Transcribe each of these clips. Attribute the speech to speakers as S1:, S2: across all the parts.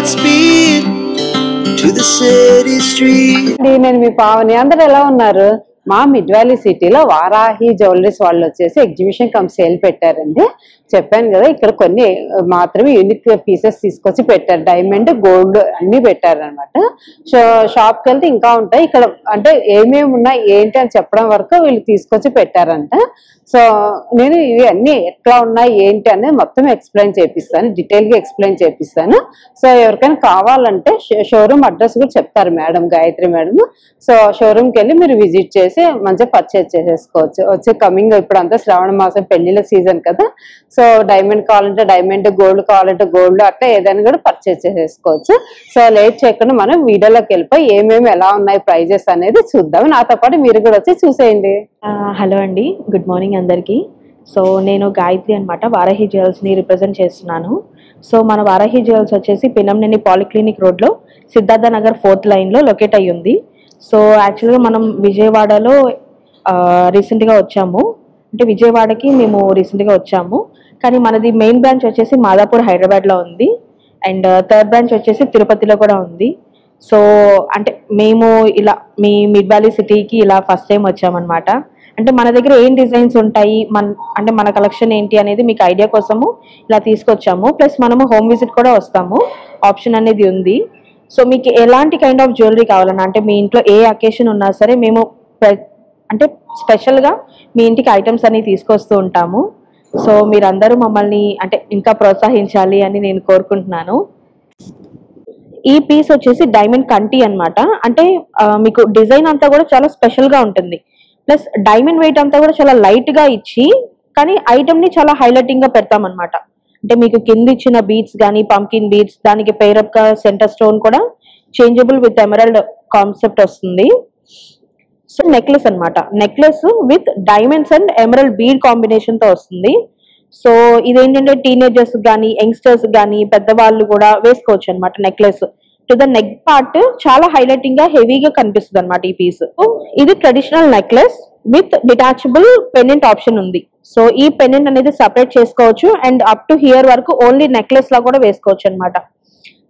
S1: Godspeed to the city street.
S2: నేను మీ పావని, అందరూ ఎలా ఉన్నారు? మా మిడ్ వ్యాలీ సిటీలో వారాహి జ్యువెలరీస్ వాళ్ళు వచ్చేసి ఎగ్జిబిషన్ కమ్ సేల్ పెట్టారండి. చెప్పాను కదా, ఇక్కడ కొన్ని మాత్రమే యూనిక్ పీసెస్ తీసుకొచ్చి పెట్టారు. డైమండ్, గోల్డ్ అన్ని పెట్టారనమాట. షాప్కి వెళ్తే ఇంకా ఉంటాయి. ఇక్కడ అంటే ఏమేమి ఉన్నాయి ఏంటి అని చెప్పడం వరకు వీళ్ళు తీసుకొచ్చి పెట్టారంట. సో నేను ఇవి అన్ని ఎట్లా ఉన్నాయి ఏంటి అనేది మొత్తం ఎక్స్ప్లెయిన్ చేపిస్తాను, డీటెయిల్గా ఎక్స్ప్లెయిన్ చేపిస్తాను. సో ఎవరికైనా కావాలంటే షోరూమ్ అడ్రస్ కూడా చెప్తారు మేడం, గాయత్రి మేడం. సో షోరూమ్కి వెళ్ళి మీరు విజిట్ చేసి మంచిగా పర్చేజ్ చేసేసుకోవచ్చు. వచ్చే కమింగ్ ఇప్పుడు అంతా శ్రావణ మాసం పెళ్లిళ్ళ సీజన్ కదా. సో డైమండ్ కావాలంటే డైమండ్, గోల్డ్ కావాలంటే గోల్డ్, అట్లా ఏదైనా కూడా పర్చేజ్ చేసేసుకోవచ్చు. సో లేట్ చేయకుండా మనం వీడియోలోకి వెళ్ళిపోయి ఏమేమి ఎలా ఉన్నాయి ప్రైజెస్ అనేది చూద్దాం. నాతో పాటు మీరు కూడా వచ్చి చూసేయండి.
S3: హలో అండి, గుడ్ మార్నింగ్ అందరికీ. సో నేను గాయత్రి అనమాట, వారాహి జ్యువెల్స్ని రిప్రజెంట్ చేస్తున్నాను. సో మన వారాహి జ్యువెల్స్ వచ్చేసి పినంనేని పాలిక్లినిక్ రోడ్లో సిద్ధార్థ నగర్ 4th లైన్లో లొకేట్ అయ్యి ఉంది. సో యాక్చువల్గా మనం విజయవాడలో రీసెంట్గా వచ్చాము, అంటే విజయవాడకి మేము రీసెంట్గా వచ్చాము. కానీ మనది మెయిన్ బ్రాంచ్ వచ్చేసి మాదాపూర్ హైదరాబాద్లో ఉంది, అండ్ థర్డ్ బ్రాంచ్ వచ్చేసి తిరుపతిలో కూడా ఉంది. సో అంటే మేము ఇలా మీ మిడ్ వ్యాలీ సిటీకి ఇలా ఫస్ట్ టైం వచ్చామన్నమాట. అంటే మన దగ్గర ఏం డిజైన్స్ ఉంటాయి, అంటే మన కలెక్షన్ ఏంటి అనేది మీకు ఐడియా కోసము ఇలా తీసుకొచ్చాము. ప్లస్ మనము హోమ్ విజిట్ కూడా వస్తాము, ఆప్షన్ అనేది ఉంది. సో మీకు ఎలాంటి కైండ్ ఆఫ్ జ్యువెలరీ కావాలన్నా, అంటే మీ ఇంట్లో ఏ అకేషన్ ఉన్నా సరే మేము అంటే స్పెషల్గా మీ ఇంటికి ఐటమ్స్ అన్ని తీసుకొస్తూ ఉంటాము. సో మీరందరూ మమ్మల్ని అంటే ఇంకా ప్రోత్సహించాలి అని నేను కోరుకుంటున్నాను. ఈ పీస్ వచ్చేసి డైమండ్ కంటి అన్నమాట. అంటే మీకు డిజైన్ అంతా కూడా చాలా స్పెషల్గా ఉంటుంది. ప్లస్ డైమండ్ వెయిట్ అంతా కూడా చాలా లైట్గా ఇచ్చి, కానీ ఐటమ్ని చాలా హైలైటింగ్గా పెడతామన్నమాట. అంటే మీకు కింద ఇచ్చిన బీడ్స్ కానీ పంకిన్ బీడ్స్, దానికి పేరప్గా సెంటర్ స్టోన్ కూడా చేంజబుల్ విత్ ఎమరల్డ్ కాన్సెప్ట్ వస్తుంది. సో నెక్లెస్ అన్నమాట, necklace with diamonds and emerald bead కాంబినేషన్తో వస్తుంది. సో ఇదేంటంటే టీనేజర్స్ కానీ యంగ్స్టర్స్ కానీ పెద్దవాళ్ళు కూడా వేసుకోవచ్చు అనమాట. Necklace to the neck part చాలా హైలైటింగ్ గా హెవీగా కనిపిస్తుంది అనమాట ఈ పీస్. ఇది traditional necklace with detachable pendant option ఉంది. సో ఈ పెండెంట్ అనేది సపరేట్ చేసుకోవచ్చు, అండ్ అప్ టు హియర్ వరకు ఓన్లీ నెక్లెస్ లా కూడా వేసుకోవచ్చు అనమాట.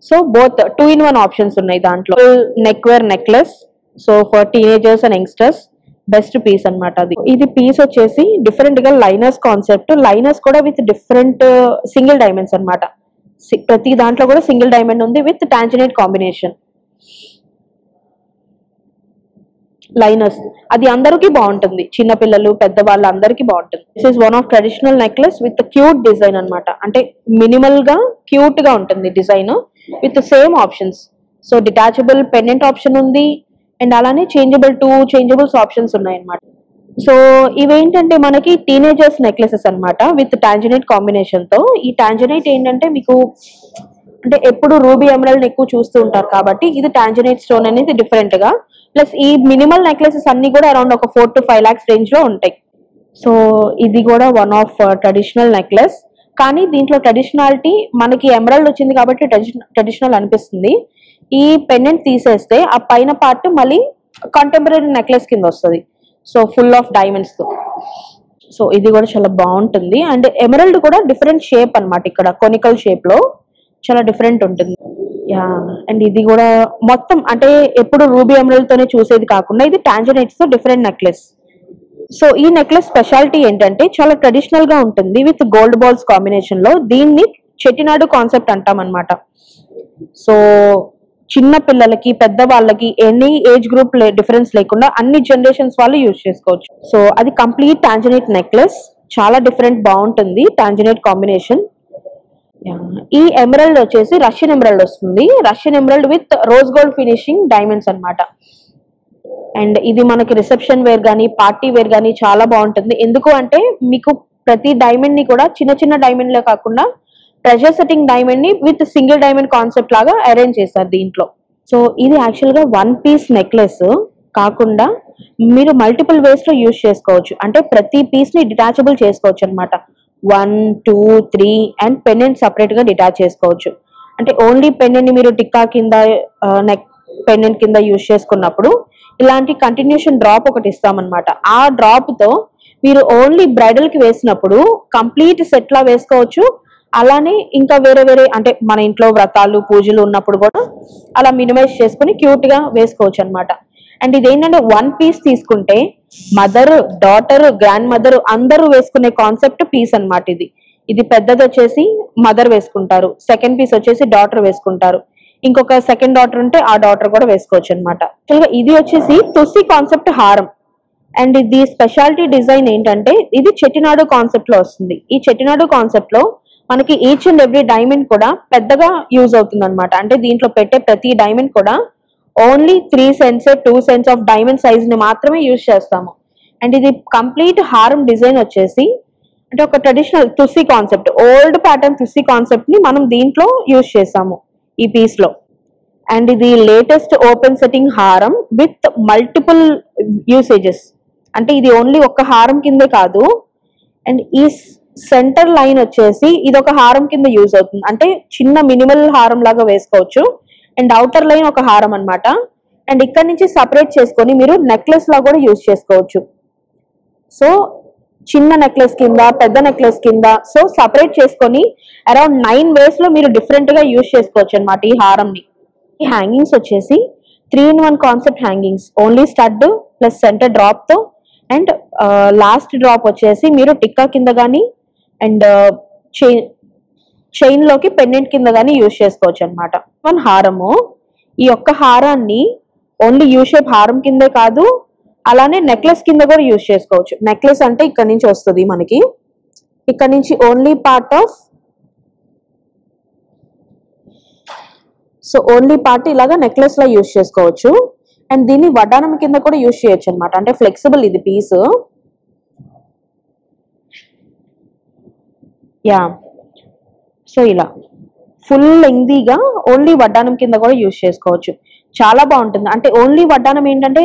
S3: సో బోత్ 2-in-1 ఆప్షన్స్ ఉన్నాయి దాంట్లో. Neck wear necklace, so for teenagers and youngsters best piece అనమాట. అది ఇది పీస్ వచ్చేసి డిఫరెంట్ గా లైనర్స్ కాన్సెప్ట్, లైనర్స్ కూడా విత్ డిఫరెంట్ సింగిల్ డైమండ్స్ అనమాట. ప్రతి దాంట్లో కూడా సింగిల్ డైమండ్ ఉంది విత్ టాంజనైట్ కాంబినేషన్ లైనర్స్. అది అందరికీ బాగుంటుంది, చిన్నపిల్లలు పెద్దవాళ్ళు అందరికీ బాగుంటుంది. This is one of traditional necklace with cute design అనమాట. అంటే మినిమల్ గా క్యూట్ గా ఉంటుంది design with same options. So detachable pendant option ఉంది, అండ్ అలానే చేంజబుల్స్ ఆప్షన్స్ ఉన్నాయి అన్నమాట. సో ఇవేంటంటే మనకి టీనేజర్స్ నెక్లెసెస్ అన్నమాట విత్ టాంజనైట్ కాంబినేషన్ తో. ఈ టాంజనైట్ ఏంటంటే మీకు అంటే ఎప్పుడు రూబీ ఎమరల్డ్ ఎక్కువ చూస్తూ ఉంటారు కాబట్టి ఇది టాంజనైట్ స్టోన్ అనేది డిఫరెంట్ గా. ప్లస్ ఈ మినిమల్ నెక్లెసెస్ అన్ని కూడా అరౌండ్ ఒక 4 to 5 lakhs రేంజ్ లో ఉంటాయి. సో ఇది కూడా వన్ ఆఫ్ ట్రెడిషనల్ నెక్లెస్, కానీ దీంట్లో ట్రెడిషనాలిటీ మనకి ఎమరల్డ్ వచ్చింది కాబట్టి ట్రెడిషనల్ అనిపిస్తుంది. ఈ పెండెంట్ తీసేస్తే ఆ పైన పార్ట్ మళ్ళీ కంటెంపరీ నెక్లెస్ కింద వస్తుంది. సో ఫుల్ ఆఫ్ డైమండ్స్ తో. సో ఇది కూడా చాలా బాగుంటుంది, అండ్ ఎమరల్డ్ కూడా డిఫరెంట్ షేప్ అన్నమాట. ఇక్కడ కొనికల్ షేప్ లో చాలా డిఫరెంట్ ఉంటుంది. యా, అండ్ ఇది కూడా మొత్తం అంటే ఎప్పుడు రూబీ ఎమరల్డ్ తోనే చూసేది కాకుండా ఇది టాంజనైట్స్ తో డిఫరెంట్ నెక్లెస్. సో ఈ నెక్లెస్ స్పెషాలిటీ ఏంటంటే చాలా ట్రెడిషనల్ గా ఉంటుంది విత్ గోల్డ్ బాల్స్ కాంబినేషన్ లో. దీన్ని చెట్టినాడు కాన్సెప్ట్ అంటాం అనమాట. సో చిన్న పిల్లలకి పెద్దవాళ్ళకి ఎనీ ఏజ్ గ్రూప్ డిఫరెన్స్ లేకుండా అన్ని జనరేషన్స్ వాళ్ళు యూజ్ చేసుకోవచ్చు. సో అది కంప్లీట్ టాంజనైట్ నెక్లెస్, చాలా డిఫరెంట్ బాగుంటుంది టాంజనైట్ కాంబినేషన్. ఈ ఎమరల్డ్ వచ్చేసి రష్యన్ ఎమరల్డ్ వస్తుంది, Russian emerald with rose gold finishing diamonds అన్నమాట. అండ్ ఇది మనకి రిసెప్షన్ వేర్ కానీ పార్టీ వేర్ కానీ చాలా బాగుంటుంది. ఎందుకు అంటే మీకు ప్రతి డైమండ్ ని కూడా చిన్న చిన్న డైమండ్ లో కాకుండా ట్రెజర్ సెట్టింగ్ డైమండ్ ని విత్ సింగిల్ డైమండ్ కాన్సెప్ట్ లాగా అరేంజ్ చేశారు దీంట్లో. సో ఇది యాక్చువల్ గా 1 piece నెక్లెస్ కాకుండా మీరు మల్టిపుల్ వేస్ లో యూజ్ చేసుకోవచ్చు. అంటే ప్రతి పీస్ ని డిటాచబుల్ చేసుకోవచ్చు అనమాట. 1, 2, 3 అండ్ పెండెంట్ సపరేట్ గా డిటాచ్ చేసుకోవచ్చు. అంటే ఓన్లీ పెండెంట్ ని మీరు టిక్కా కింద నెక్ పెండెంట్ కింద యూజ్ చేసుకున్నప్పుడు ఇలాంటి కంటిన్యూషన్ డ్రాప్ ఒకటి ఇస్తామన్నమాట. ఆ డ్రాప్ తో మీరు ఓన్లీ బ్రైడల్ కి వేసినప్పుడు కంప్లీట్ సెట్ లా వేసుకోవచ్చు. అలానే ఇంకా వేరే వేరే అంటే మన ఇంట్లో వ్రతాలు పూజలు ఉన్నప్పుడు కూడా అలా మినిమైజ్ చేసుకుని క్యూట్ గా వేసుకోవచ్చు అనమాట. అండ్ ఇదేంటంటే 1 పీస్ తీసుకుంటే మదర్, డాటర్, గ్రాండ్ మదర్ అందరూ వేసుకునే కాన్సెప్ట్ పీస్ అన్నమాట. ఇది పెద్దది వచ్చేసి మదర్ వేసుకుంటారు, సెకండ్ పీస్ వచ్చేసి డాటర్ వేసుకుంటారు, ఇంకొక సెకండ్ డాటర్ ఉంటే ఆ డాటర్ కూడా వేసుకోవచ్చు అనమాట. ఇది వచ్చేసి తుస్సి కాన్సెప్ట్ హారం. అండ్ ఇది స్పెషాలిటీ డిజైన్ ఏంటంటే ఇది చెట్టినాడు కాన్సెప్ట్ లో వస్తుంది. ఈ చెట్టినాడు కాన్సెప్ట్ లో మనకి ఈచ్ అండ్ ఎవ్రీ డైమండ్ కూడా పెద్దగా యూజ్ అవుతుంది అనమాట. అంటే దీంట్లో పెట్టే ప్రతి డైమండ్ కూడా only 3 cents 2 cents of diamond size ని మాత్రమే యూజ్ చేస్తాము. అండ్ ఇది కంప్లీట్ హారం డిజైన్ వచ్చేసి అంటే ఒక ట్రెడిషనల్ తుస్సి కాన్సెప్ట్, ఓల్డ్ ప్యాటర్న్ తుస్సి కాన్సెప్ట్ ని మనం దీంట్లో యూజ్ చేసాము ఈ పీస్ లో. అండ్ ఇది లేటెస్ట్ ఓపెన్ సెట్టింగ్ హారం విత్ మల్టిపుల్ యూసేజెస్. అంటే ఇది ఓన్లీ ఒక్క హారం కిందే కాదు. అండ్ ఈ సెంటర్ లైన్ వచ్చేసి ఇది ఒక హారం కింద యూజ్ అవుతుంది, అంటే చిన్న మినిమల్ హారం లాగా వేసుకోవచ్చు. అండ్ అవుటర్ లైన్ ఒక హారం అన్నమాట. అండ్ ఇక్కడ నుంచి సపరేట్ చేసుకొని మీరు నెక్లెస్ లా కూడా యూజ్ చేసుకోవచ్చు. సో చిన్న నెక్లెస్ కింద, పెద్ద నెక్లెస్ కింద, సో సపరేట్ చేసుకొని అరౌండ్ 9 ways లో మీరు డిఫరెంట్ గా యూజ్ చేసుకోవచ్చు అనమాట ఈ హారంని. ఈ హ్యాంగింగ్స్ వచ్చేసి 3-in-1 concept hangings, only stud plus centre drop తో. అండ్ లాస్ట్ డ్రాప్ వచ్చేసి మీరు టిక్కా కింద కానీ అండ్ చైన్ లోకి పెండెంట్ కింద కానీ యూజ్ చేసుకోవచ్చు అనమాట. మన హారము ఈ ఒక్క హారాన్ని ఓన్లీ యూ షేప్ హారం కిందే కాదు, అలానే నెక్లెస్ కింద కూడా యూజ్ చేసుకోవచ్చు. నెక్లెస్ అంటే ఇక్కడ నుంచి వస్తుంది మనకి, ఇక్కడ నుంచి only part of, so only part ఇలాగా నెక్లెస్ లా యూజ్ చేసుకోవచ్చు. అండ్ దీన్ని వడ్డానం కింద కూడా యూజ్ చేయొచ్చు అనమాట. అంటే ఫ్లెక్సిబుల్ ఇది పీస్. యా, సో ఇలా ఫుల్ లెంగ్దీగా ఓన్లీ వడ్డానం కింద కూడా యూజ్ చేసుకోవచ్చు. చాలా బాగుంటుంది. అంటే ఓన్లీ వడ్డానం ఏంటంటే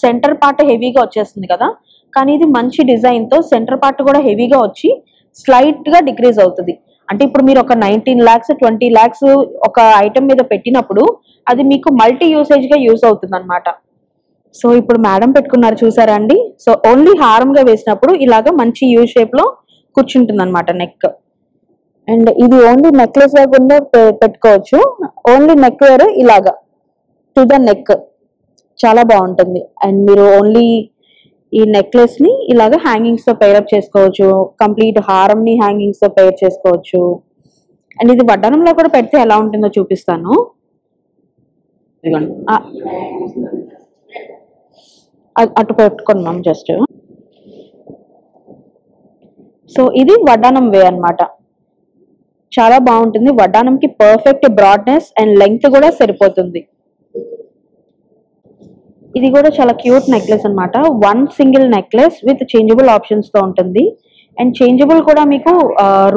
S3: సెంటర్ పార్ట్ హెవీగా వచ్చేస్తుంది కదా, కానీ ఇది మంచి డిజైన్ తో సెంటర్ పార్ట్ కూడా హెవీగా వచ్చి స్లైట్ గా డిక్రీజ్ అవుతుంది. అంటే ఇప్పుడు మీరు ఒక 19 lakhs 20 lakhs ఒక ఐటమ్ మీద పెట్టినప్పుడు అది మీకు మల్టీ యూసేజ్ గా యూజ్ అవుతుంది అనమాట. సో ఇప్పుడు మేడం పెట్టుకున్నారు చూసారా అండి. సో ఓన్లీ హారంగా వేసినప్పుడు ఇలాగా మంచి యూ షేప్ లో కూర్చుంటుంది అనమాట నెక్. అండ్ ఇది ఓన్లీ నెక్లెస్ గా కూడా పెట్టుకోవచ్చు. ఓన్లీ నెక్ వేర్ ఇలాగా టు ద నెక్ చాలా బాగుంటుంది. అండ్ మీరు ఓన్లీ ఈ నెక్లెస్ ని ఇలాగా హ్యాంగింగ్స్ తో పేరప్ చేసుకోవచ్చు, కంప్లీట్ హారం ని హ్యాంగింగ్స్ తో పేర్ చేసుకోవచ్చు. అండ్ ఇది వడ్డానంలో కూడా పెడితే ఎలా ఉంటుందో చూపిస్తాను. అటు పెట్టుకున్నాం జస్ట్. సో ఇది వడ్డానం వే అన్నమాట. చాలా బాగుంటుంది. వడ్డానంకి పర్ఫెక్ట్ బ్రాడ్నెస్ అండ్ లెంగ్త్ కూడా సరిపోతుంది. ఇది కూడా చాలా క్యూట్ నెక్లెస్ అన్నమాట. 1 single necklace with changeable options తో ఉంటుంది. అండ్ చేంజబుల్ కూడా మీకు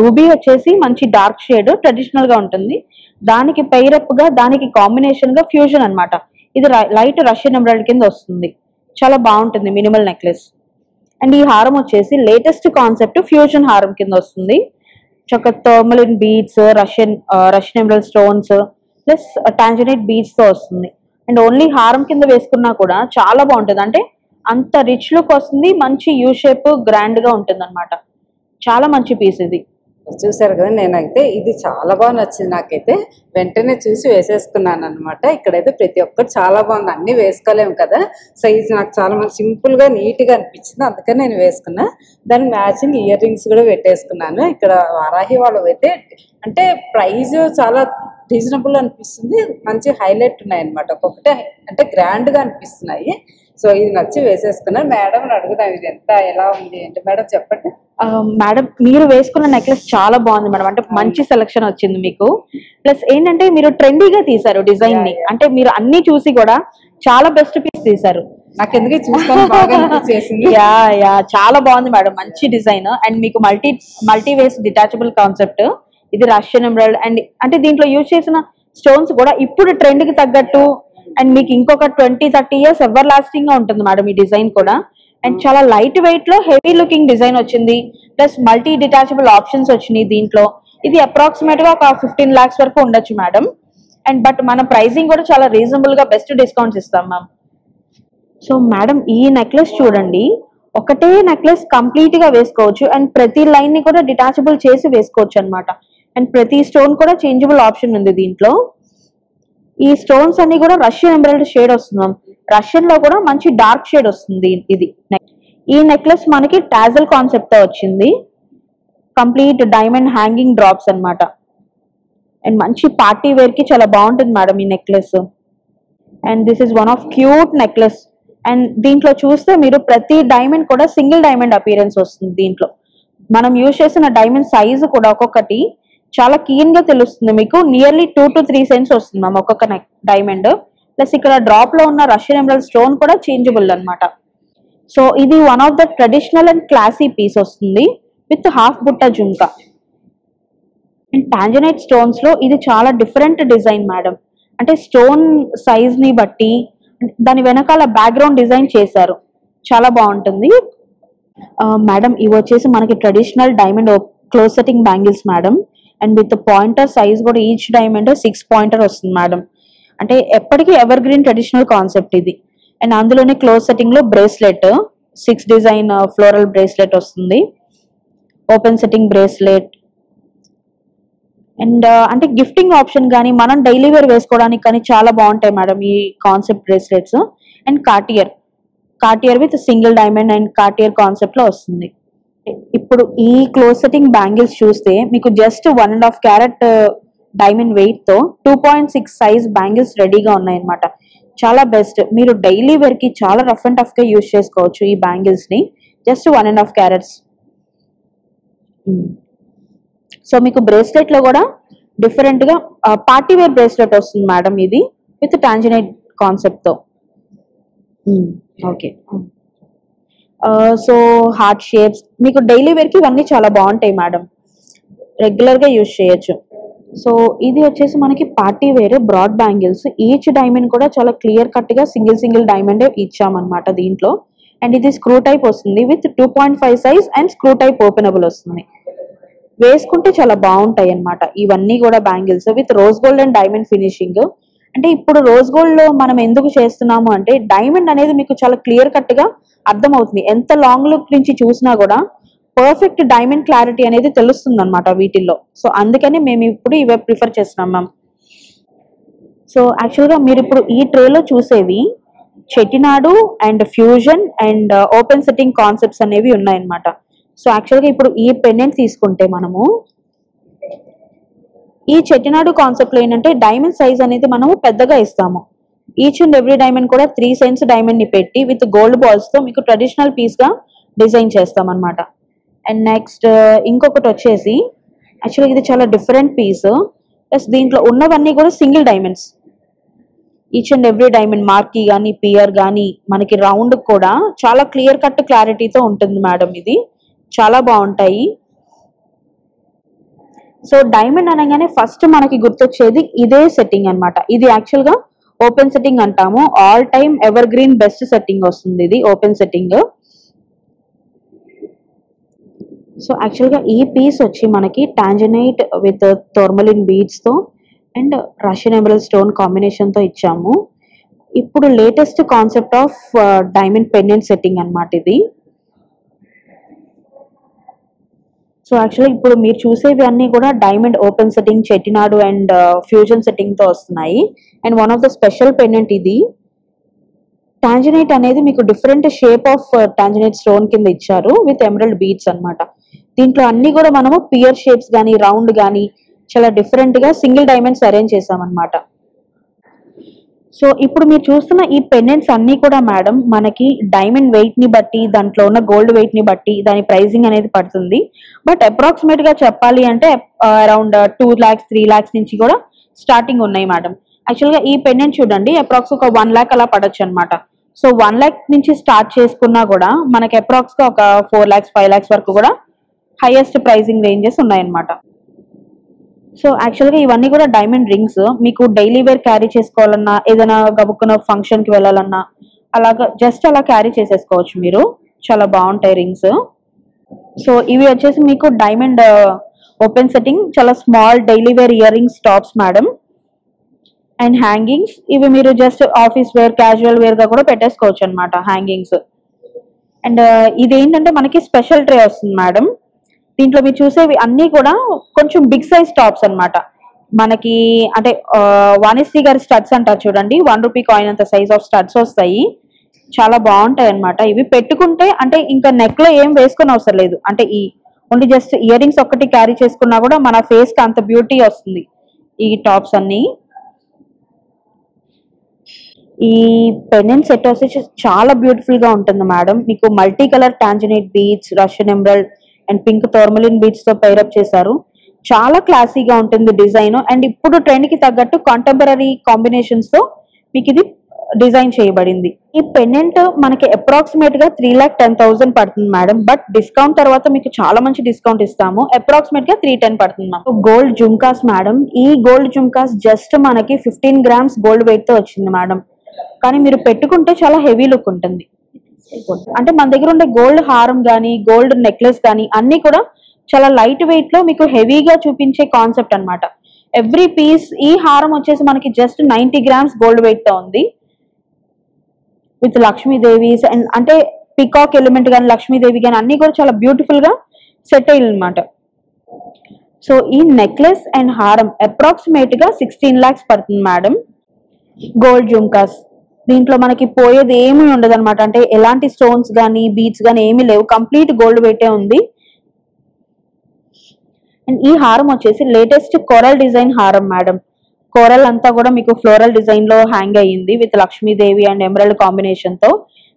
S3: రూబీ వచ్చేసి మంచి డార్క్ షేడ్ ట్రెడిషనల్ గా ఉంటుంది, దానికి పైరప్ గా దానికి కాంబినేషన్ గా ఫ్యూజన్ అన్నమాట. ఇది లైట్ రష్యన్ ఎంబ్రాయిడరీ కింద వస్తుంది, చాలా బాగుంటుంది మినిమల్ నెక్లెస్. అండ్ ఈ హారం వచ్చేసి లేటెస్ట్ కాన్సెప్ట్ ఫ్యూజన్ హారం కింద వస్తుంది. చక్క tourmaline beads, Russian embroidery stones plus tanzanite beads తో వస్తుంది. అండ్ ఓన్లీ హారం కింద వేసుకున్నా కూడా చాలా బాగుంటుంది. అంటే అంత రిచ్ లుక్ వస్తుంది, మంచి యూ షేప్ గ్రాండ్ గా ఉంటుంది అనమాట. చాలా మంచి పీస్ ఇది.
S2: చూసారు కదా, నేనైతే ఇది చాలా బాగా నచ్చింది. నాకైతే వెంటనే చూసి వేసేసుకున్నాను అనమాట. ఇక్కడైతే ప్రతి ఒక్కరు చాలా బాగుంది, అన్ని వేసుకోలేము కదా. సో ఇది నాకు చాలా మంది సింపుల్ గా నీట్ గా అనిపించింది, అందుకని నేను వేసుకున్నా. దానికి మ్యాచింగ్ ఇయర్ రింగ్స్ కూడా పెట్టేసుకున్నాను. ఇక్కడ వారాహి వాళ్ళు అయితే అంటే ప్రైస్ చాలా రీజనబుల్ అనిపిస్తుంది, మంచి హైలైట్ ఉన్నాయి అనమాట. ఒక్కొక్కటి అంటే గ్రాండ్ గా అనిపిస్తున్నాయి. సో ఇది నచ్చి వేసేసుకున్నాను. మేడం అడుగుదాం, ఇది ఎంత ఎలా ఉంది ఏంటి మేడం చెప్పండి.
S3: మేడం మీరు వేసుకున్న నెక్లెస్ చాలా బాగుంది మేడం. అంటే మంచి సెలక్షన్ వచ్చింది మీకు. ప్లస్ ఏంటంటే మీరు ట్రెండీగా తీసారు డిజైన్ ని. అంటే మీరు అన్ని చూసి కూడా చాలా బెస్ట్ పీస్ తీసారు.
S2: నాకు ఎందుకు చూస్తాను బాగా చేసింది.
S3: యా చాలా బాగుంది మేడం, మంచి డిజైన్. అండ్ మీకు మల్టీ వేస్ డిటాచబుల్ కాన్సెప్ట్. ఇది రష్యన్ ఎంబ్రాయిడరీ అండ్ అంటే దీంట్లో యూజ్ చేసిన స్టోన్స్ కూడా ఇప్పుడు ట్రెండ్ కి తగ్గట్టు అండ్ మీకు ఇంకొక 20-30 years ఎవర్ లాస్టింగ్ గా ఉంటుంది మేడం ఈ డిజైన్ కూడా. అండ్ చాలా లైట్ వెయిట్ లో హెవీ లుకింగ్ డిజైన్ వచ్చింది, ప్లస్ మల్టీ డిటాచబుల్ ఆప్షన్స్ వచ్చినాయి దీంట్లో. ఇది అప్రాక్సిమేట్ గా ఒక 15 lakhs వరకు ఉండొచ్చు మేడం. అండ్ బట్ మన ప్రైసింగ్ కూడా చాలా రీజనబుల్ గా బెస్ట్ డిస్కౌంట్స్ ఇస్తాం మ్యామ్. సో మేడం ఈ నెక్లెస్ చూడండి, ఒకటే నెక్లెస్ కంప్లీట్ గా వేసుకోవచ్చు అండ్ ప్రతి లైన్ ని కూడా డిటాచబుల్ చేసి వేసుకోవచ్చు అనమాట. అండ్ ప్రతి స్టోన్ కూడా చేంజబుల్ ఆప్షన్ ఉంది దీంట్లో. ఈ స్టోన్స్ అన్ని కూడా రష్యన్ ఎంబ్రాయిడరీ షేడ్ వస్తుంది. రష్యన్ లో కూడా మంచి డార్క్ షేడ్ వస్తుంది ఇది. ఈ నెక్లెస్ మనకి టాజల్ కాన్సెప్ట్ తో వచ్చింది. కంప్లీట్ డైమండ్ హ్యాంగింగ్ డ్రాప్స్ అన్నమాట. అండ్ మంచి పార్టీ వేర్ కి చాలా బాగుంటుంది మేడం ఈ necklace. And this is one of cute necklace. And దీంట్లో చూస్తే మీరు ప్రతి డైమండ్ కూడా సింగిల్ డైమండ్ అపీరెన్స్ వస్తుంది. దీంట్లో మనం యూజ్ చేసిన డైమండ్ సైజ్ కూడా ఒక్కొక్కటి చాలా క్లీన్ గా తెలుస్తుంది మీకు. నియర్లీ 2 to 3 cents వస్తుంది మ్యామ్ ఒక్కొక్క డైమండ్. ప్లస్ ఇక్కడ డ్రాప్ లో ఉన్న రష్యన్ ఎంబ్రాయిడరీ స్టోన్ కూడా చేంజబుల్ అన్నమాట. సో ఇది one of the traditional and classy piece వస్తుంది విత్ హాఫ్ బుట్ట జుంకా. అండ్ టాంజనైట్ స్టోన్స్ లో ఇది చాలా డిఫరెంట్ డిజైన్ మేడం. అంటే స్టోన్ సైజ్ ని బట్టి దాని వెనకాల బ్యాక్గ్రౌండ్ డిజైన్ చేశారు, చాలా బాగుంటుంది మేడం. ఇవి వచ్చేసి మనకి traditional diamond close setting bangles madam. And with pointer size కూడా ఈచ్ డైమండ్ 6 pointer వస్తుంది మేడం. అంటే ఎప్పటికీ ఎవర్ గ్రీన్ ట్రెడిషనల్ కాన్సెప్ట్ ఇది. అండ్ అందులోనే క్లోజ్ సెట్టింగ్ లో బ్రేస్లెట్ 6 డిజైన్ ఫ్లోరల్ బ్రేస్లెట్ వస్తుంది, ఓపెన్ సెట్టింగ్ బ్రేస్లెట్. అండ్ అంటే గిఫ్టింగ్ ఆప్షన్ కానీ మనం డైలీ వేర్ వేసుకోవడానికి కానీ చాలా బాగుంటాయి మేడం ఈ concept bracelets. And Cartier with single diamond and Cartier concept లో వస్తుంది. ఇప్పుడు ఈ క్లోజ్ సెట్టింగ్ బ్యాంగిల్స్ చూస్తే మీకు జస్ట్ 1.5 carat డైమండ్ వెయిట్ తో 2.6 size బ్యాంగిల్స్ రెడీగా ఉన్నాయన్నమాట. చాలా బెస్ట్. మీరు డైలీ వేర్ కి చాలా రఫ్ అండ్ టఫ్ గా యూజ్ చేసుకోవచ్చు ఈ బ్యాంగిల్స్ ని. Just 1.5 carats. సో మీకు బ్రేస్లెట్ లో కూడా డిఫరెంట్ గా పార్టీ వేర్ బ్రేస్లెట్ వస్తుంది మేడం ఇది విత్ టాంజనైట్ కాన్సెప్ట్ తో. ఓకే. సో హార్ట్ షేప్స్ మీకు డైలీ వేర్ కి ఇవన్నీ చాలా బాగుంటాయి మేడం, రెగ్యులర్ గా యూజ్ చేయొచ్చు. సో ఇది వచ్చేసి మనకి party wear broad bangles. Each diamond కూడా చాలా క్లియర్ కట్ గా సింగిల్ డైమండ్ ఇచ్చామన్నమాట దీంట్లో. అండ్ ఇది స్క్రూ టైప్ వస్తుంది with 2.5 size and screw type openable వస్తుంది. వేసుకుంటే చాలా బాగుంటాయి అన్నమాట ఇవన్నీ కూడా bangles with rose gold and diamond finishing. అంటే ఇప్పుడు రోజ్ గోల్డ్ లో మనం ఎందుకు చేస్తున్నాము అంటే డైమండ్ అనేది మీకు చాలా క్లియర్ కట్ గా అర్థం అవుతుంది. ఎంత లాంగ్ లుక్ నుంచి చూసినా కూడా పర్ఫెక్ట్ డైమండ్ క్లారిటీ అనేది తెలుస్తుంది అనమాట వీటిల్లో. సో అందుకని మేము ఇప్పుడు ఇవే ప్రిఫర్ చేస్తున్నాం మ్యామ్. సో యాక్చువల్గా మీరు ఇప్పుడు ఈ ట్రేలో చూసేవి Chettinad and fusion and open setting concepts అనేవి ఉన్నాయన్నమాట. సో యాక్చువల్గా ఇప్పుడు ఈ పెండెంట్ తీసుకుంటే మనము ఈ చెటినాడు కాన్సెప్ట్ లో ఏంటంటే డైమండ్ సైజ్ అనేది మనము పెద్దగా ఇస్తాము. ఈచ్ అండ్ ఎవ్రీ డైమండ్ కూడా 3 cents డైమండ్ ని పెట్టి విత్ గోల్డ్ బాల్స్ తో మీకు ట్రెడిషనల్ పీస్ గా డిజైన్ చేస్తాం అనమాట. అండ్ నెక్స్ట్ ఇంకొకటి వచ్చేసి యాక్చువల్గా ఇది చాలా డిఫరెంట్ పీస్. ప్లస్ దీంట్లో ఉన్నవన్నీ కూడా single diamonds. Each and every diamond marquee కానీ పియర్ కానీ మనకి రౌండ్ కూడా చాలా క్లియర్ కట్ క్లారిటీతో ఉంటుంది మేడం. ఇది చాలా బాగుంటాయి. సో డైమండ్ అనగానే ఫస్ట్ మనకి గుర్తొచ్చేది ఇదే సెట్టింగ్ అన్నమాట. ఇది యాక్చువల్ గా ఓపెన్ సెట్టింగ్ అంటాము. All time ever green best setting వస్తుంది ఇది ఓపెన్ సెట్టింగ్. సో యాక్చువల్ గా ఈ పీస్ వచ్చి మనకి టాంజనైట్ విత్ టోర్మలిన్ బీడ్స్ తో and Russian emerald stone combination తో ఇచ్చాము. ఇప్పుడు latest concept of diamond pendant setting అన్నమాట ఇది. సో యాక్చువల్లీ ఇప్పుడు మీరు చూసేవి అన్ని కూడా diamond open setting Chettinad and fusion setting తో వస్తున్నాయి. And one of the special pendant ఇది. టాంజనైట్ అనేది మీకు different shape of tanzanite stone కింద ఇచ్చారు విత్ ఎమరల్డ్ బీడ్స్ అన్నమాట. దీంట్లో అన్ని కూడా మనము పియర్ షేప్స్ కానీ రౌండ్ కానీ చాలా డిఫరెంట్ గా సింగిల్ డైమండ్స్ అరేంజ్ చేసామన్నమాట. సో ఇప్పుడు మీరు చూస్తున్న ఈ పెండెంట్స్ అన్ని కూడా మేడం మనకి డైమండ్ వెయిట్ ని బట్టి దాంట్లో ఉన్న గోల్డ్ వెయిట్ ని బట్టి దాని ప్రైసింగ్ అనేది పడుతుంది. బట్ అప్రాక్సిమేట్ గా చెప్పాలి అంటే అరౌండ్ 2 lakhs 3 lakhs నుంచి కూడా స్టార్టింగ్ ఉన్నాయి మేడం. యాక్చువల్ గా ఈ పెండెంట్ చూడండి అప్రాక్స్ ఒక 1 lakh అలా పడొచ్చు అనమాట. సో 1 lakh నుంచి స్టార్ట్ చేసుకున్నా కూడా మనకి అప్రాక్స్ గా ఒక 4 lakhs 5 lakhs వరకు కూడా హైయెస్ట్ ప్రైసింగ్ రేంజెస్ ఉన్నాయన్నమాట. సో యాక్చువల్గా ఇవన్నీ కూడా డైమండ్ రింగ్స్. మీకు డైలీ వేర్ క్యారీ చేసుకోవాలన్నా ఏదైనా గబుక్కున్న ఫంక్షన్కి వెళ్ళాలన్నా అలాగా జస్ట్ అలా క్యారీ చేసేసుకోవచ్చు మీరు. చాలా బాగుంటాయి రింగ్స్. సో ఇవి వచ్చేసి మీకు డైమండ్ ఓపెన్ సెట్టింగ్ చాలా small daily wear earrings tops madam. And hangings ఇవి మీరు just office wear casual wear గా కూడా పెట్టేసుకోవచ్చు అనమాట హ్యాంగింగ్స్. అండ్ ఇది ఏంటంటే మనకి స్పెషల్ ట్రే వస్తుంది మేడం. దీంట్లో మీరు చూసేవి అన్ని కూడా కొంచెం బిగ్ సైజ్ టాప్స్ అన్నమాట. మనకి అంటే వాణిశ్రీ గారి స్టడ్స్ అంటారు చూడండి, 1 రూపీ కాయిన్ అంత సైజ్ ఆఫ్ స్టడ్స్ వస్తాయి. చాలా బాగుంటాయి అన్నమాట. ఇవి పెట్టుకుంటే అంటే ఇంకా నెక్ లో ఏం వేసుకుని అవసరం లేదు. అంటే ఈ ఓన్లీ జస్ట్ ఇయర్ రింగ్స్ ఒక్కటి క్యారీ చేసుకున్నా కూడా మన ఫేస్ కి అంత బ్యూటీ వస్తుంది ఈ టాప్స్ అన్ని. ఈ పెండెంట్ సెట్ వచ్చేసి చాలా బ్యూటిఫుల్ గా ఉంటుంది మేడం. మీకు multi colour tanzanite beads, Russian emerald and pink tourmaline beads తో పైరప్ చేశారు. చాలా క్లాసీగా ఉంటుంది డిజైన్. అండ్ ఇప్పుడు ట్రెండ్ కి తగ్గట్టు కాంటెంపరీ కాంబినేషన్స్ తో మీకు ఇది డిజైన్ చేయబడింది. ఈ పెండెంట్ మనకి అప్రాక్సిమేట్ గా 3,10,000 పడుతుంది మేడం. బట్ డిస్కౌంట్ తర్వాత మీకు చాలా మంచి డిస్కౌంట్ ఇస్తాము. అప్రాక్సిమేట్ గా 310 పడుతుంది మ్యామ్. Gold jhumkas madam. ఈ గోల్డ్ జుమ్కాస్ జస్ట్ మనకి 15 గ్రామ్స్ గోల్డ్ వెయిట్ తో వచ్చింది మేడం. కానీ మీరు పెట్టుకుంటే చాలా హెవీ లుక్ ఉంటుంది. అంటే మన దగ్గర ఉండే గోల్డ్ హారం గానీ, గోల్డ్ నెక్లెస్ గానీ అన్ని కూడా చాలా లైట్ వెయిట్ లో మీకు హెవీగా చూపించే కాన్సెప్ట్ అన్నమాట. ఎవ్రీ పీస్ ఈ హారం వచ్చేసి మనకి జస్ట్ 90 గ్రామ్స్ గోల్డ్ వెయిట్ తో ఉంది. విత్ లక్ష్మీదేవిస్ అండ్ అంటే పికాక్ ఎలిమెంట్ కానీ, లక్ష్మీదేవి కానీ అన్ని కూడా చాలా బ్యూటిఫుల్ గా సెట్ అయ్యింది అనమాట. సో ఈ నెక్లెస్ అండ్ హారం అప్రాక్సిమేట్ గా 16 lakhs పడుతుంది మేడం. గోల్డ్ జుమ్కాస్ దీంట్లో మనకి పోయేది ఏమీ ఉండదు అనమాట. అంటే ఎలాంటి స్టోన్స్ కానీ, బీడ్స్ కానీ ఏమీ లేవు. కంప్లీట్ గోల్డ్ వెయిటే ఉంది. అండ్ ఈ హారం వచ్చేసి లేటెస్ట్ కోరల్ డిజైన్ హారం మేడం. కోరల్ అంతా కూడా మీకు ఫ్లోరల్ డిజైన్ లో హ్యాంగ్ అయ్యింది with Lakshmidevi and emerald combination తో.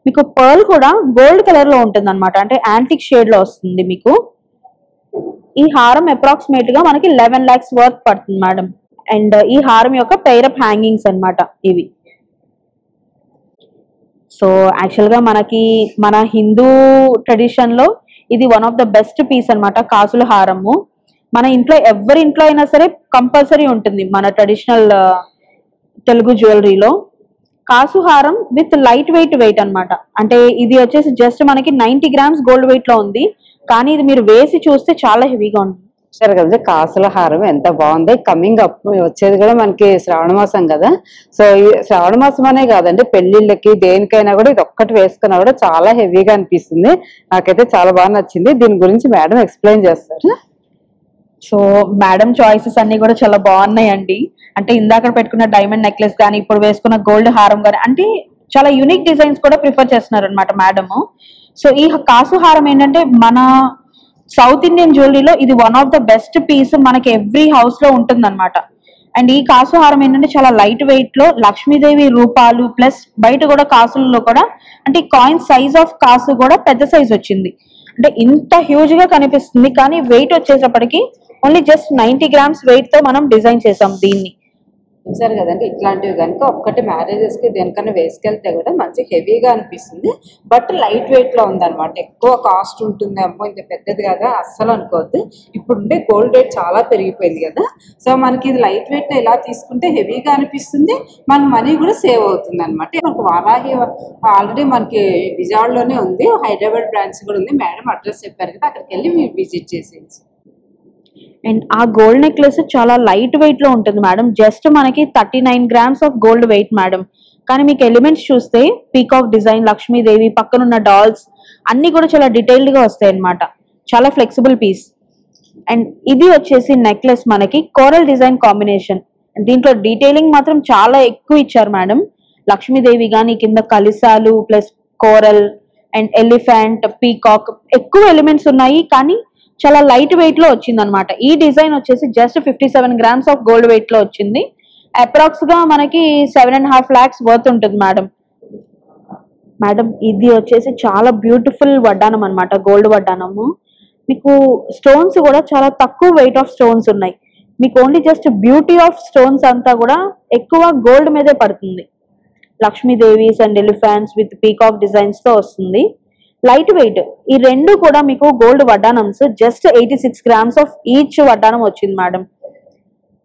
S3: మీకు పర్ల్ కూడా గోల్డ్ కలర్ లో ఉంటుంది అనమాట. అంటే యాంటిక్ షేడ్ లో వస్తుంది మీకు. ఈ హారం అప్రాక్సిమేట్ గా మనకి 11 lakhs వర్త్ పడుతుంది మేడం. అండ్ ఈ హారం యొక్క పైరప్ హ్యాంగింగ్స్ అన్నమాట ఇవి. సో యాక్చువల్ గా మనకి మన హిందూ ట్రెడిషన్ లో ఇది one of the best piece అన్నమాట. కాసుల హారము మన ఇంట్లో ఎవరి ఇంట్లో అయినా సరే కంపల్సరీ ఉంటుంది మన ట్రెడిషనల్ తెలుగు జ్యువెలరీలో. కాసు హారం విత్ లైట్ వెయిట్ అన్నమాట. అంటే ఇది వచ్చేసి జస్ట్ మనకి 90 గ్రామ్స్ గోల్డ్ వెయిట్ లో ఉంది. కానీ ఇది మీరు వేసి చూస్తే చాలా హెవీగా ఉంటుంది.
S2: సరే కదా, కాసుల హారం ఎంత బాగుంది. కమింగ్ అప్ వచ్చేది కూడా మనకి శ్రావణ మాసం కదా. సో ఈ శ్రావణ మాసం అనే కాదండి, పెళ్లిళ్ళకి దేనికైనా కూడా ఇది ఒక్కటి వేసుకున్నా కూడా చాలా హెవీగా అనిపిస్తుంది. నాకైతే చాలా బాగా నచ్చింది. దీని గురించి మేడం ఎక్స్ప్లెయిన్ చేస్తారు.
S3: సో మేడం చాయిసెస్ అన్ని కూడా చాలా బాగున్నాయండి. అంటే ఇందాక పెట్టుకున్న డైమండ్ నెక్లెస్ కానీ, ఇప్పుడు వేసుకున్న గోల్డ్ హారం కానీ అంటే చాలా యూనిక్ డిజైన్స్ కూడా ప్రిఫర్ చేస్తున్నారు అనమాట మేడము. సో ఈ కాసు హారం ఏంటంటే మన సౌత్ ఇండియన్ జ్యువెలరీలో ఇది one of the best piece మనకి ఎవ్రీ హౌస్ లో ఉంటుంది అనమాట. అండ్ ఈ కాసు హారం ఏంటంటే చాలా లైట్ వెయిట్ లో లక్ష్మీదేవి రూపాలు ప్లస్ బయట కూడా కాసులలో కూడా అంటే కాయిన్ సైజ్ ఆఫ్ కాసు కూడా పెద్ద సైజ్ వచ్చింది. అంటే ఇంత హ్యూజ్ గా కనిపిస్తుంది. కానీ వెయిట్ వచ్చేటప్పటికి ఓన్లీ జస్ట్ 90 గ్రామ్స్ వెయిట్ తో మనం డిజైన్ చేసాం దీన్ని.
S2: చూసారు కదండి, ఇట్లాంటివి కనుక ఒక్కటి మ్యారేజెస్ కి దేనికన్నా వేసుకెళ్తే కూడా మంచి హెవీగా అనిపిస్తుంది. బట్ లైట్ వెయిట్ లో ఉందన్నమాట. ఎక్కువ కాస్ట్ ఉంటుంది, అమ్మో ఇంత పెద్దది కదా అస్సలు అనుకోవద్దు. ఇప్పుడుండే గోల్డ్ రేట్ చాలా పెరిగిపోయింది కదా. సో మనకి ఇది లైట్ వెయిట్ లో ఇలా తీసుకుంటే హెవీగా అనిపిస్తుంది, మన మనీ కూడా సేవ్ అవుతుంది అనమాట. మనకు వారాహి ఆల్రెడీ మనకి విజయవాడలోనే ఉంది, హైదరాబాద్ బ్రాంచ్ కూడా ఉంది. మేడం అడ్రస్ చెప్పారు కదా, అక్కడికి వెళ్ళి మీరు విజిట్ చేసేసి.
S3: అండ్ ఆ గోల్డ్ నెక్లెస్ చాలా లైట్ వెయిట్ లో ఉంటుంది మేడం. జస్ట్ మనకి 39 grams of gold weight madam. కానీ మీకు ఎలిమెంట్స్ చూస్తే పీకాక్ డిజైన్, లక్ష్మీదేవి, పక్కనున్న డాల్స్ అన్ని కూడా చాలా డీటెయిల్డ్ గా వస్తాయి అనమాట. చాలా ఫ్లెక్సిబుల్ పీస్. అండ్ ఇది వచ్చేసి నెక్లెస్ మనకి కోరల్ డిజైన్ కాంబినేషన్. దీంట్లో డీటెయిలింగ్ మాత్రం చాలా ఎక్కువ ఇచ్చారు మేడం. లక్ష్మీదేవి కానీ, కింద కలిసాలు plus coral and elephant, peacock ఎక్కువ ఎలిమెంట్స్ ఉన్నాయి. కానీ చాలా లైట్ వెయిట్ లో వచ్చింది అనమాట. ఈ డిజైన్ వచ్చేసి just 57 grams of gold weight లో వచ్చింది. అప్రాక్స్ గా మనకి 7.5 lakhs వర్త్ ఉంటుంది మేడం. మేడం ఇది వచ్చేసి చాలా బ్యూటిఫుల్ వడ్డానం అనమాట, గోల్డ్ వడ్డానము. మీకు స్టోన్స్ కూడా చాలా తక్కువ వెయిట్ ఆఫ్ స్టోన్స్ ఉన్నాయి. మీకు only just beauty of stones అంతా కూడా ఎక్కువ గోల్డ్ మీదే పడుతుంది. Lakshmidevis and elephants with peacock designs తో వస్తుంది. Light weight. ఈ రెండు కూడా మీకు గోల్డ్ వడ్డానమ్స్ జస్ట్ 86 గ్రామ్స్ ఆఫ్ ఈచ్ వడ్డానం వచ్చింది మేడం.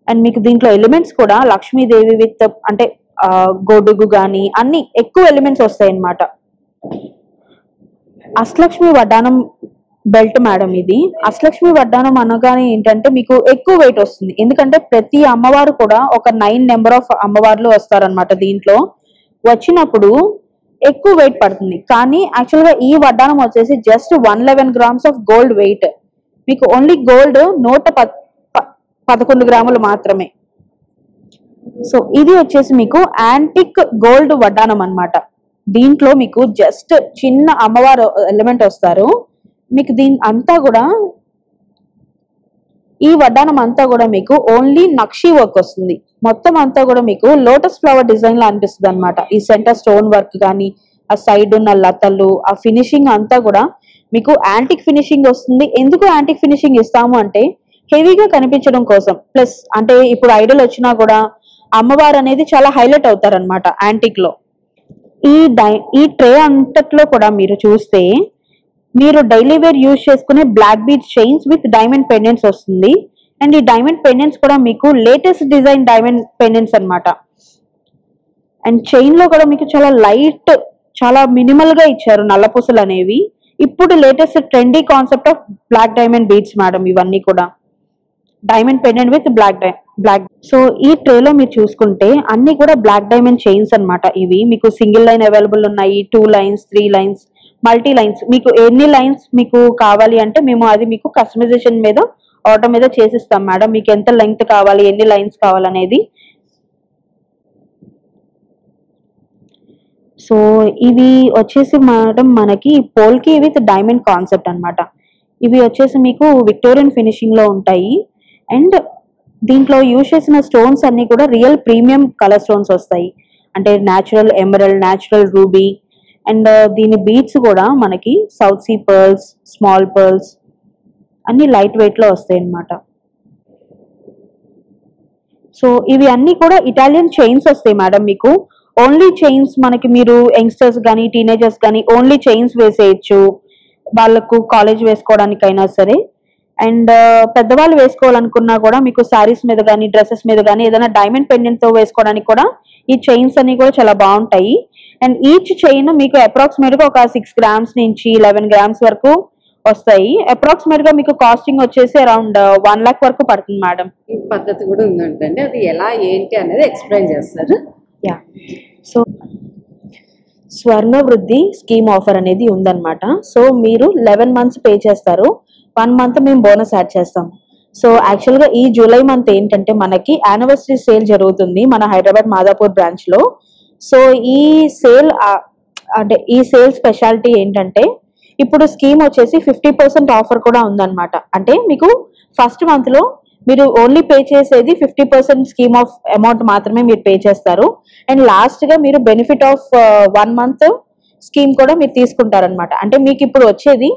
S3: అండ్ మీకు దీంట్లో ఎలిమెంట్స్ కూడా లక్ష్మీదేవి విత్ అంటే గొడుగు కానీ అన్ని ఎక్కువ ఎలిమెంట్స్ వస్తాయి అన్నమాట. అష్టలక్ష్మి వడ్డానం బెల్ట్ మేడం ఇది. అష్టలక్ష్మి వడ్డానం అనగానే ఏంటంటే మీకు ఎక్కువ వెయిట్ వస్తుంది. ఎందుకంటే ప్రతి అమ్మవారు కూడా ఒక 9 నెంబర్ ఆఫ్ అమ్మవార్లు వస్తారనమాట. దీంట్లో వచ్చినప్పుడు ఎక్కువ వెయిట్ పడుతుంది. కానీ యాక్చువల్ గా ఈ వడ్డానం వచ్చేసి just 111 grams of gold weight. మీకు ఓన్లీ గోల్డ్ 111 గ్రాములు మాత్రమే. సో ఇది వచ్చేసి మీకు యాంటిక్ గోల్డ్ వడ్డానం అన్నమాట. దీంట్లో మీకు జస్ట్ చిన్న అమ్మవారు ఎలిమెంట్ వస్తారు. మీకు దీని అంతా కూడా ఈ వడ్డానం అంతా కూడా మీకు ఓన్లీ నక్షీ వర్క్ వస్తుంది. మొత్తం అంతా కూడా మీకు లోటస్ ఫ్లవర్ డిజైన్ లా అనిపిస్తుంది అనమాట. ఈ సెంటర్ స్టోన్ వర్క్ కానీ, ఆ సైడ్ ఉన్న లతలు, ఆ ఫినిషింగ్ అంతా కూడా మీకు యాంటిక్ ఫినిషింగ్ వస్తుంది. ఎందుకు యాంటిక్ ఫినిషింగ్ ఇస్తాము అంటే హెవీగా కనిపించడం కోసం. ప్లస్ అంటే ఇప్పుడు ఐడల్ వచ్చినా కూడా అమ్మవారు అనేది చాలా హైలైట్ అవుతారు అనమాట యాంటిక్ లో. ఈ ట్రే అంతట్లో కూడా మీరు చూస్తే మీరు డైలీ వేర్ యూజ్ చేసుకునే black bead chains with diamond pendants వస్తుంది. అండ్ ఈ డైమండ్ పెండెంట్స్ కూడా మీకు లేటెస్ట్ డిజైన్ డైమండ్ పెండెంట్స్ అన్నమాట. అండ్ చైన్ లో కూడా మీకు చాలా లైట్, చాలా మినిమల్ గా ఇచ్చారు నల్లపూసలు అనేవి. ఇప్పుడు latest trendy concept of black diamond beads madam ఇవన్నీ కూడా. Diamond pendant with black. So ఈ ట్రేలో మీరు చూసుకుంటే అన్ని కూడా బ్లాక్ డైమండ్ చైన్స్ అన్నమాట. ఇవి మీకు సింగిల్ లైన్ అవైలబుల్ ఉన్నాయి, 2 లైన్స్, 3 లైన్స్, మల్టీ లైన్స్. మీకు ఎన్ని లైన్స్ మీకు కావాలి అంటే మేము అది మీకు కస్టమైజేషన్ మీద ఆర్డర్ మీద చేసిస్తాం మేడం. మీకు ఎంత లెంగ్త్ కావాలి, ఎన్ని లైన్స్ కావాలనేది. సో ఇవి వచ్చేసి మేడం మనకి పోల్కి విత్ డైమండ్ కాన్సెప్ట్ అన్నమాట. ఇవి వచ్చేసి మీకు విక్టోరియన్ ఫినిషింగ్ లో ఉంటాయి. అండ్ దీంట్లో యూజ్ చేసిన స్టోన్స్ అన్ని కూడా రియల్ ప్రీమియం కలర్ స్టోన్స్ వస్తాయి. అంటే natural emerald, natural ruby. And దీని బీడ్స్ కూడా మనకి South Sea pearls, small pearls అన్ని లైట్ వెయిట్ లో వస్తాయి అన్నమాట. సో ఇవి అన్ని కూడా ఇటాలియన్ చైన్స్ వస్తాయి మేడం. మీకు ఓన్లీ చైన్స్ మనకి మీరు యంగ్స్టర్స్ కానీ, టీనేజర్స్ కానీ ఓన్లీ చైన్స్ వేసేయచ్చు, వాళ్ళకు కాలేజ్ వేసుకోవడానికైనా సరే. అండ్ పెద్దవాళ్ళు వేసుకోవాలనుకున్నా కూడా మీకు శారీస్ మీద కానీ, డ్రెస్సెస్ మీద కానీ ఏదైనా డైమండ్ పెండెంట్ తో వేసుకోవడానికి కూడా ఈ చైన్స్ అన్ని కూడా చాలా బాగుంటాయి. అండ్ ఈచ్ చైన్ మీకు అప్రాక్సిమేట్ గా ఒక 6 గ్రామ్స్ నుంచి 11 గ్రామ్స్ వరకు వస్తాయి. అప్రాక్సిమేట్ గా మీకు కాస్టింగ్ వచ్చేసి అరౌండ్ 1 lakh వరకు పడుతుంది మేడం.
S2: ఈ పద్ధతి కూడా ఉందంటే అది ఎలా ఏంటి అనేది ఎక్స్ప్లెయిన్ చేస్తారు.
S3: యా, సో స్వర్ణ వృద్ధి స్కీమ్ ఆఫర్ అనేది ఉందన్నమాట. సో మీరు 11 months పే చేస్తారు, 1 month మేము బోనస్ యాడ్ చేస్తాం. సో యాక్చువల్గా ఈ జూలై మంత్ ఏంటంటే మనకి యానివర్సరీ సేల్ జరుగుతుంది మన హైదరాబాద్ మాదాపూర్ బ్రాంచ్ లో. సో ఈ సేల్ అంటే ఈ సేల్ స్పెషాలిటీ ఏంటంటే ఇప్పుడు స్కీమ్ వచ్చేసి 50% ఆఫర్ కూడా ఉందన్నమాట. అంటే మీకు ఫస్ట్ మంత్ లో మీరు ఓన్లీ పే చేసేది 50% స్కీమ్ ఆఫ్ అమౌంట్ మాత్రమే మీరు పే చేస్తారు. అండ్ లాస్ట్ గా మీరు బెనిఫిట్ ఆఫ్ 1 month స్కీమ్ కూడా మీరు తీసుకుంటారనమాట. అంటే మీకు ఇప్పుడు వచ్చేది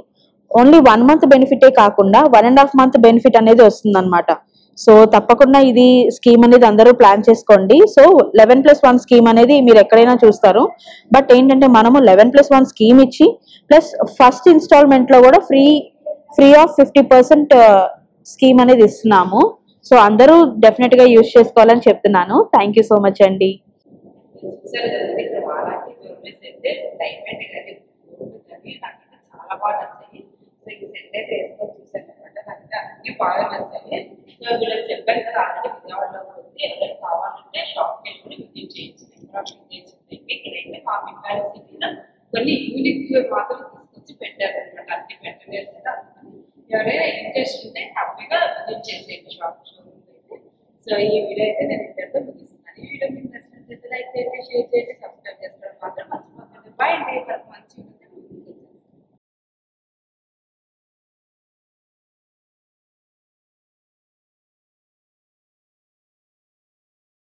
S3: ఓన్లీ 1 month బెనిఫిటే కాకుండా 1.5 month బెనిఫిట్ అనేది వస్తుంది అనమాట. సో తప్పకుండా ఇది స్కీమ్ అనేది అందరూ ప్లాన్ చేసుకోండి. సో 11+1 స్కీమ్ అనేది మీరు ఎక్కడైనా చూస్తారు. బట్ ఏంటంటే మనము 11+1 స్కీమ్ ఇచ్చి ప్లస్ ఫస్ట్ ఇన్స్టాల్మెంట్ లో కూడా ఫ్రీ ఆఫ్ 50% స్కీమ్ అనేది ఇస్తున్నాము. సో అందరూ డెఫినెట్ గా యూజ్ చేసుకోవాలని చెప్తున్నాను. థ్యాంక్ యూ సో మచ్ అండి.
S4: చాలా బాగా నచ్చాయి. సో ఈ సెట్ అయితే వేసుకొని చూసాను అనమాట. నాకు అన్ని బాగా నచ్చాయి. సో వీళ్ళకి చెప్పాను కదా ఆల్రెడీ విజయవాడలో ఉంది, ఎవరైనా కావాలంటే షాప్కి వెళ్ళి విజిట్ చేయొచ్చు. ఇక్కడైతే మా విజయవాడ సిటీలో కొన్ని యూనిక్ మాత్రం తీసుకొచ్చి పెట్టారు అనమాట. అన్ని పెట్టలేదు కదా, ఎవరైనా ఇంట్రెస్ట్ ఉంటే హ్యాపీగా విజిట్ చేసేయండి షోరూమ్ అయితే. సో ఈ వీడియో అయితే నేను ఇద్దరితో ముగిస్తున్నాను. ఈ వీడియో మీకు నచ్చినట్లయితే లైక్ చేయండి, షేర్ చేయండి.